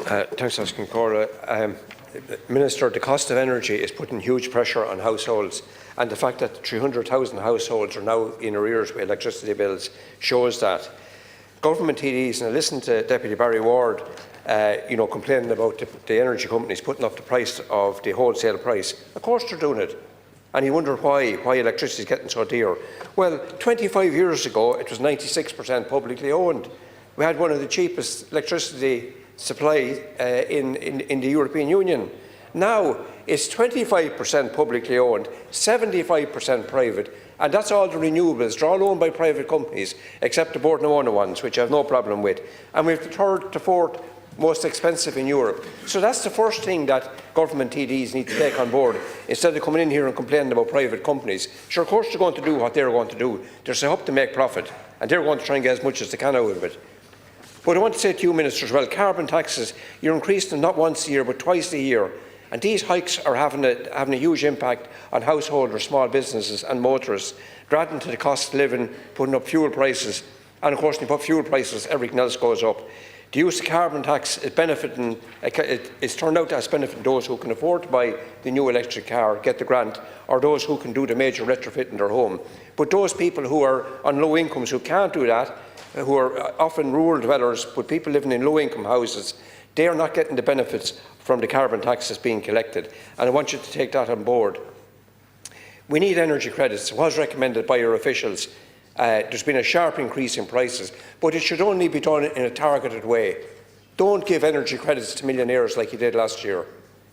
Thanks, Cora. Minister, the cost of energy is putting huge pressure on households, and the fact that 300,000 households are now in arrears with electricity bills shows that. Government TDs, and I listened to Deputy Barry Ward complaining about the energy companies putting up the price of the wholesale price. Of course they're doing it. And you wonder why electricity is getting so dear. Well, 25 years ago, it was 96% publicly owned. We had one of the cheapest electricity supply in the European Union. Now, it's 25% publicly owned, 75% private, and that's all the renewables. They're all owned by private companies, except the Bord-na-Mona ones, which I have no problem with. And we have the third to fourth most expensive in Europe. So that's the first thing that government TDs need to take on board, instead of coming in here and complaining about private companies. Sure, of course they're going to do what they're going to do. They're set up to make profit, and they're going to try and get as much as they can out of it. But I want to say to you, Minister, as well, carbon taxes, you're increasing them not once a year, but twice a year. And these hikes are having a huge impact on householders, small businesses and motorists. They're adding to the cost of living, putting up fuel prices. And of course, when you put fuel prices, everything else goes up. The use of carbon tax is benefiting, it's turned out as benefiting those who can afford to buy the new electric car, get the grant, or those who can do the major retrofit in their home. But those people who are on low incomes, who can't do that, who are often rural dwellers, but people living in low income houses, they are not getting the benefits from the carbon tax that's being collected. And I want you to take that on board. We need energy credits. It was recommended by your officials. There's been a sharp increase in prices, but it should only be done in a targeted way. Don't give energy credits to millionaires like you did last year.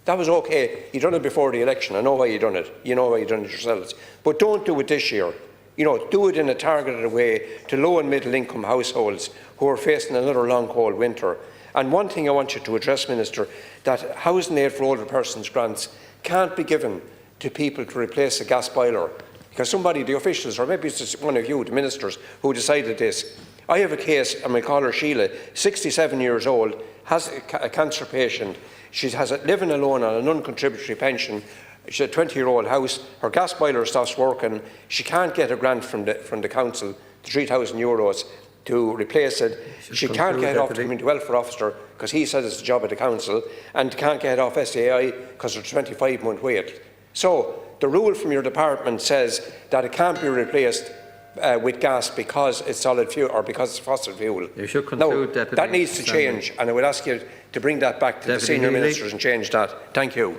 That was okay. You done it before the election. I know why you done it. You know why you done it yourselves. But don't do it this year. Do it in a targeted way to low and middle income households who are facing another long cold winter. And one thing I want you to address, Minister, that housing aid for older persons grants can't be given to people to replace a gas boiler. Because somebody, the officials, or maybe it's just one of you, the ministers, who decided this. I have a case, and we call her Sheila, 67 years old, has a cancer patient. She has living alone on a non-contributory pension. She's a 20-year-old house. Her gas boiler stops working. She can't get a grant from the council, €3,000, to replace it. She can't get off the community welfare officer because he says it's a job at the council, and can't get off SAI because there's a 25-month wait. So the rule from your department says that it can't be replaced with gas because it's solid fuel or because it's fossil fuel. You should conclude, now, that needs to change, and I would ask you to bring that back to the senior ministers and change that. Thank you.